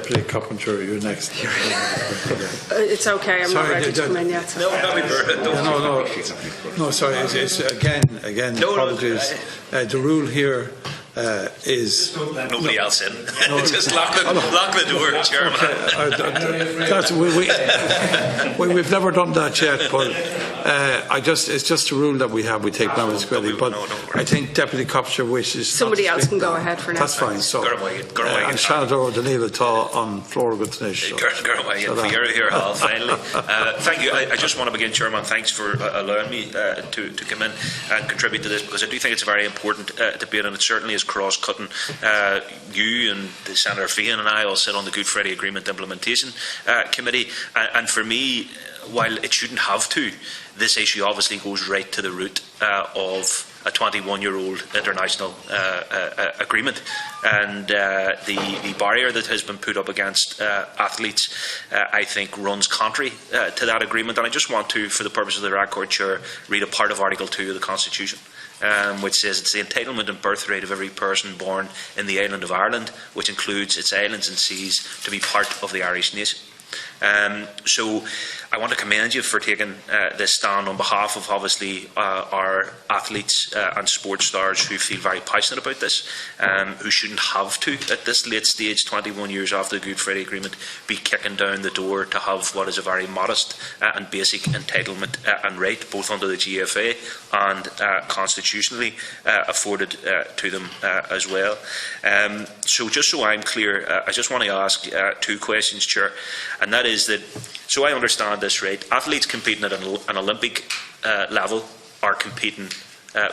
Deputy Coppinger, you're next. It's okay, I'm not ready to come in yet. No, sorry, it's again, apologies. The rule here is... Nobody else in. Just lock the door, Chairman. We've never done that yet, but it's just a rule that we have. We take members' credit, but I think Deputy Coppinger wishes... Somebody else can go ahead for now. That's fine. So, and Shannon Donnghaile Tá on floor good finish. Finally. Thank you. I just want to begin, Chairman. Thanks for allowing me to come in and contribute to this, because I do think it's a very important debate, and it certainly is cross-cutting. You and the Senator Féin and I all sit on the Good Friday Agreement Implementation Committee, and for me, while it shouldn't have to, this issue obviously goes right to the root of a 21-year-old international agreement, and the barrier that has been put up against athletes, I think, runs contrary to that agreement. And I just want to, for the purpose of the record, Chair, read a part of Article 2 of the Constitution, which says it's the entitlement and birthright of every person born in the island of Ireland, which includes its islands and seas, to be part of the Irish nation. So I want to commend you for taking this stand on behalf of, obviously, our athletes and sports stars who feel very passionate about this, who shouldn't have to, at this late stage, 21 years after the Good Friday Agreement, be kicking down the door to have what is a very modest and basic entitlement and right, both under the GFA and constitutionally afforded to them as well. So just so I'm clear, I just want to ask two questions, Chair, and that is that, so I understand this right, athletes competing at an Olympic level are competing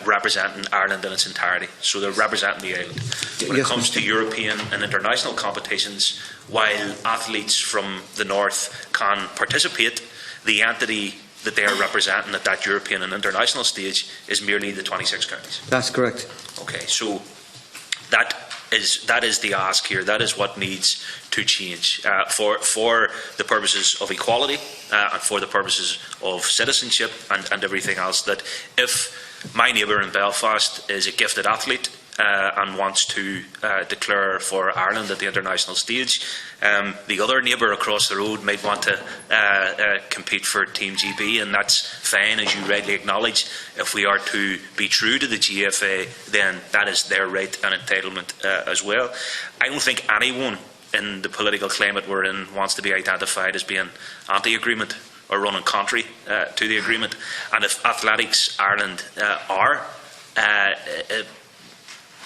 representing Ireland in its entirety, so they're representing the island. When it comes to European and international competitions, while athletes from the north can participate, the entity that they are representing at that European and international stage is merely the 26 counties. That's correct. Okay, so that is the ask here. That is what needs to change for the purposes of equality and for the purposes of citizenship and everything else. That if my neighbour in Belfast is a gifted athlete and wants to declare for Ireland at the international stage, the other neighbour across the road might want to compete for Team GB, and that's fine, as you rightly acknowledge. If we are to be true to the GFA, then that is their right and entitlement as well. I don't think anyone in the political climate we're in wants to be identified as being anti-agreement or running contrary to the agreement. And if Athletics Ireland are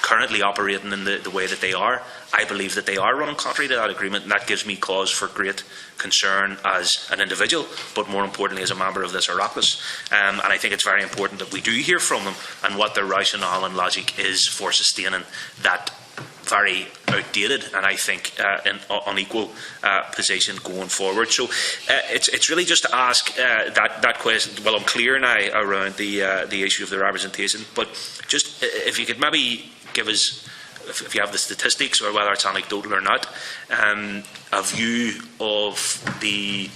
currently operating in the way that they are, I believe that they are running contrary to that agreement, and that gives me cause for great concern as an individual, but more importantly as a member of this Oireachtas. And I think it's very important that we do hear from them and what their rationale and logic is for sustaining that very outdated and I think unequal position going forward. So it's really just to ask that question. Well, I'm clear now around the issue of the representation, but just if you could maybe give us, if you have the statistics or whether it's anecdotal or not, a view of the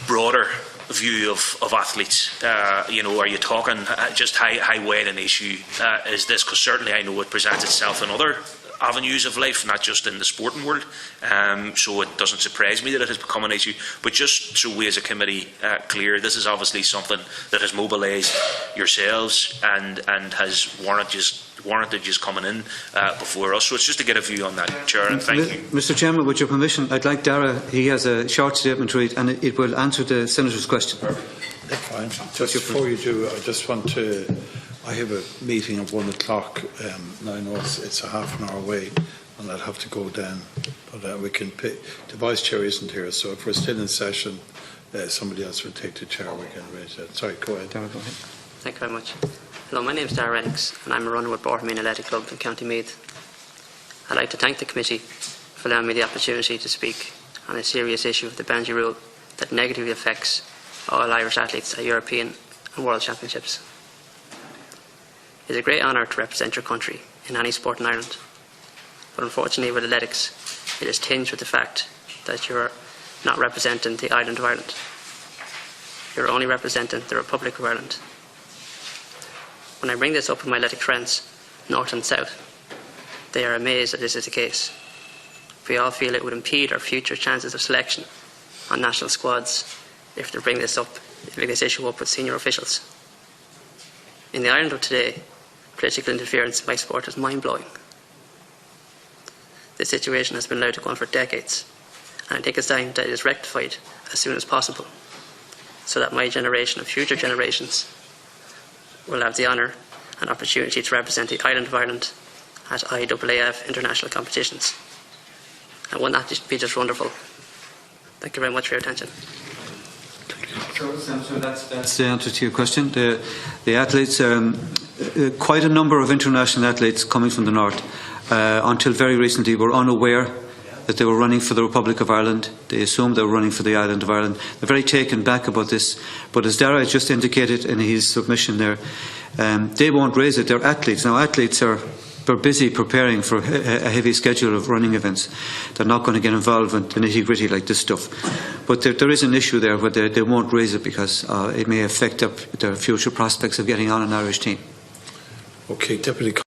broader view of athletes. Are you talking just how wide an issue is this? Because certainly I know it presents itself in other avenues of life, not just in the sporting world. So it doesn't surprise me that it has become an issue. But just so we as a committee clear, this is obviously something that has mobilised yourselves and has warranted just coming in before us. So it's just to get a view on that, Chair, and thank you. Mr. Chairman, with your permission, I'd like Dara, he has a short statement to read and it will answer the Senator's question. Fine. Just before you do, I just want to, I have a meeting at 1 o'clock, and I know it's a half an hour away and I'll have to go then, but we can pick, the Vice Chair isn't here, so if we're still in session, somebody else will take the chair, we can raise it. Sorry, go ahead. Dara, go ahead. Thank you very much. Hello, my name is Dara Renix and I'm a runner with Borthameen Athletic Club in County Meath. I'd like to thank the committee for allowing me the opportunity to speak on a serious issue of the boundary rule that negatively affects all Irish athletes at European and World Championships. It is a great honour to represent your country in any sport in Ireland, but unfortunately with athletics it is tinged with the fact that you are not representing the island of Ireland. You are only representing the Republic of Ireland. When I bring this up with my athletic friends, north and south, they are amazed that this is the case. We all feel it would impede our future chances of selection on national squads if they bring this issue up with senior officials. In the Ireland of today, political interference by sport is mind-blowing. This situation has been allowed to go on for decades, and I think it's time that it is rectified as soon as possible, so that my generation and future generations will have the honour and opportunity to represent the island of Ireland at IAAF international competitions. And wouldn't that be just wonderful? Thank you very much for your attention. So that's the answer to your question. The athletes, quite a number of international athletes coming from the north, until very recently were unaware that they were running for the Republic of Ireland. They assumed they were running for the island of Ireland. They're very taken back about this. But as Dara just indicated in his submission there, they won't raise it. They're athletes. Now, athletes are busy preparing for a heavy schedule of running events. They're not going to get involved in the nitty-gritty like this stuff. But there is an issue there where they won't raise it because it may affect their future prospects of getting on an Irish team. Okay, Deputy